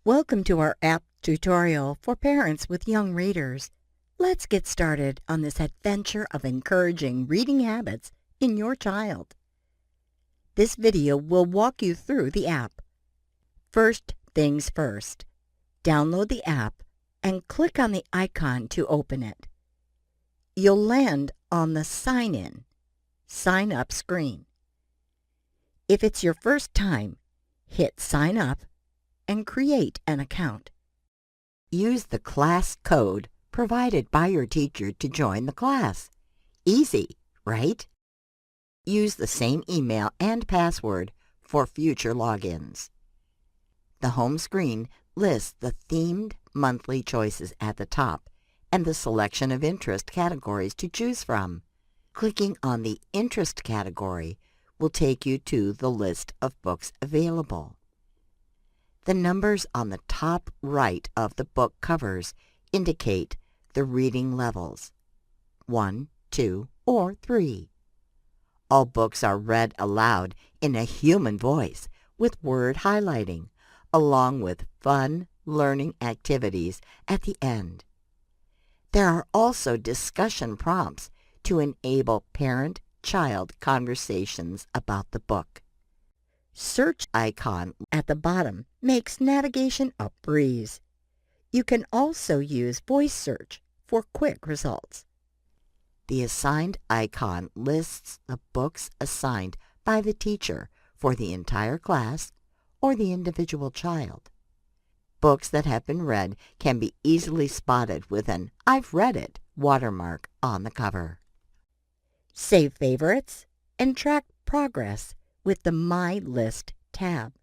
Welcome to our app tutorial for parents with young readers. Let's get started on this adventure of encouraging reading habits in your child. This video will walk you through the app. First things first, download the app and click on the icon to open it. You'll land on the Sign In, Sign Up screen. If it's your first time, hit Sign Up and create an account. Use the class code provided by your teacher to join the class. Easy, right? Use the same email and password for future logins. The home screen lists the themed monthly choices at the top and the selection of interest categories to choose from. Clicking on the interest category will take you to the list of books available. The numbers on the top right of the book covers indicate the reading levels, 1, 2, or 3. All books are read aloud in a human voice with word highlighting, along with fun learning activities at the end. There are also discussion prompts to enable parent-child conversations about the book. Search icon at the bottom makes navigation a breeze. You can also use voice search for quick results. The assigned icon lists the books assigned by the teacher for the entire class or the individual child. Books that have been read can be easily spotted with an "I've read it" watermark on the cover. Save favorites and track progress with the My List tab.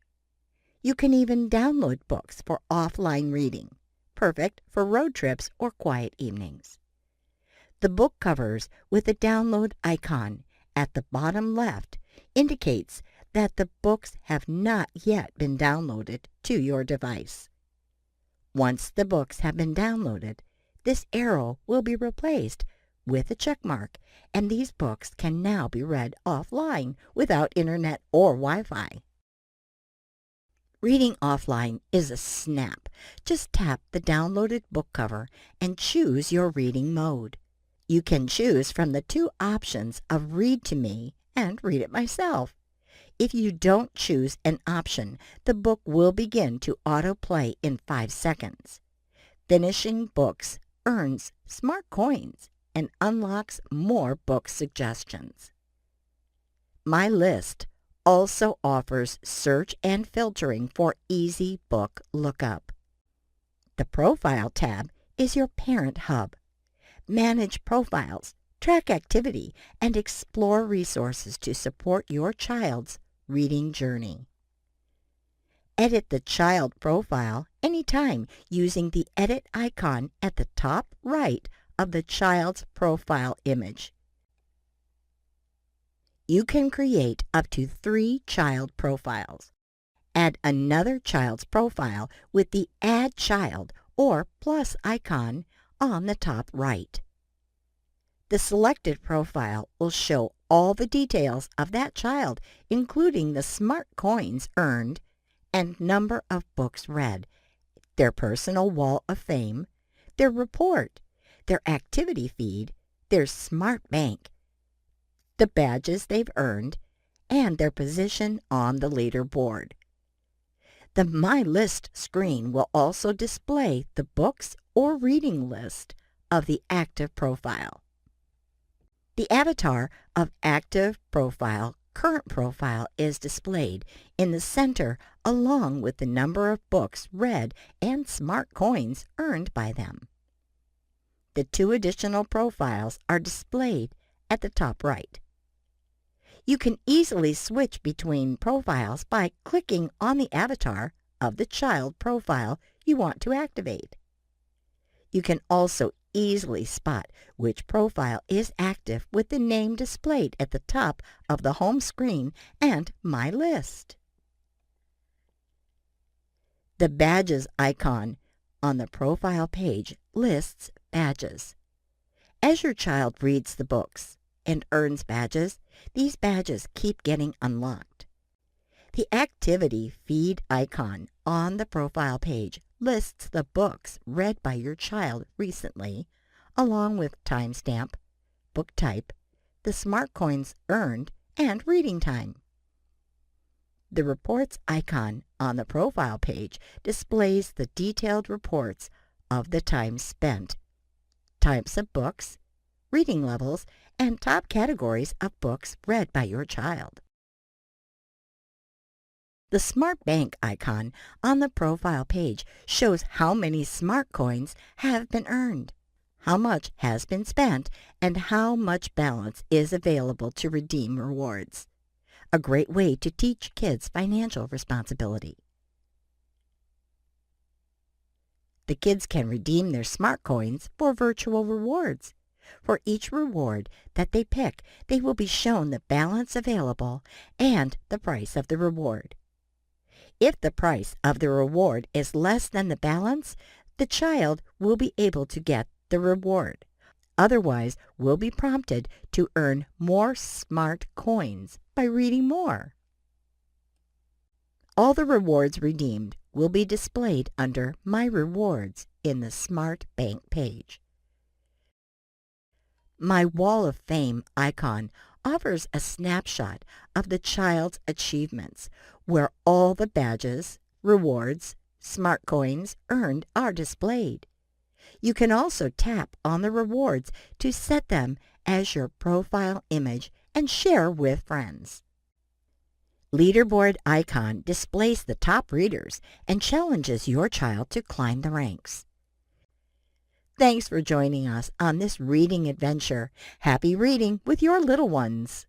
You can even download books for offline reading, perfect for road trips or quiet evenings. The book covers with the download icon at the bottom left indicates that the books have not yet been downloaded to your device. Once the books have been downloaded, this arrow will be replaced with a check mark, and these books can now be read offline without internet or Wi-Fi. Reading offline is a snap. Just tap the downloaded book cover and choose your reading mode. You can choose from the two options of Read to Me and Read It Myself. If you don't choose an option, the book will begin to autoplay in 5 seconds. Finishing books earns smart coins and unlocks more book suggestions. My List also offers search and filtering for easy book lookup. The Profile tab is your parent hub. Manage profiles, track activity, and explore resources to support your child's reading journey. Edit the child profile anytime using the edit icon at the top right of the child's profile image. You can create up to 3 child profiles. Add another child's profile with the Add Child or plus icon on the top right. The selected profile will show all the details of that child, including the smart coins earned and number of books read, their personal wall of fame, their report, their activity feed, their smart bank, the badges they've earned, and their position on the leaderboard. The My List screen will also display the books or reading list of the active profile. The avatar of active profile current profile is displayed in the center along with the number of books read and smart coins earned by them. The 2 additional profiles are displayed at the top right. You can easily switch between profiles by clicking on the avatar of the child profile you want to activate. You can also easily spot which profile is active with the name displayed at the top of the home screen and My List. The Badges icon on the profile page lists badges. As your child reads the books and earns badges, these badges keep getting unlocked. The activity feed icon on the profile page lists the books read by your child recently, along with timestamp, book type, the smart coins earned, and reading time. The reports icon on the profile page displays the detailed reports of the time spent, types of books, reading levels, and top categories of books read by your child. The Smart Bank icon on the profile page shows how many smart coins have been earned, how much has been spent, and how much balance is available to redeem rewards. A great way to teach kids financial responsibility. The kids can redeem their smart coins for virtual rewards. For each reward that they pick, they will be shown the balance available and the price of the reward. If the price of the reward is less than the balance, the child will be able to get the reward. Otherwise, will be prompted to earn more smart coins by reading more. All the rewards redeemed will be displayed under My Rewards in the Smart Bank page. My Wall of Fame icon offers a snapshot of the child's achievements, where all the badges, rewards, smart coins earned are displayed. You can also tap on the rewards to set them as your profile image and share with friends. Leaderboard icon displays the top readers and challenges your child to climb the ranks. Thanks for joining us on this reading adventure. Happy reading with your little ones.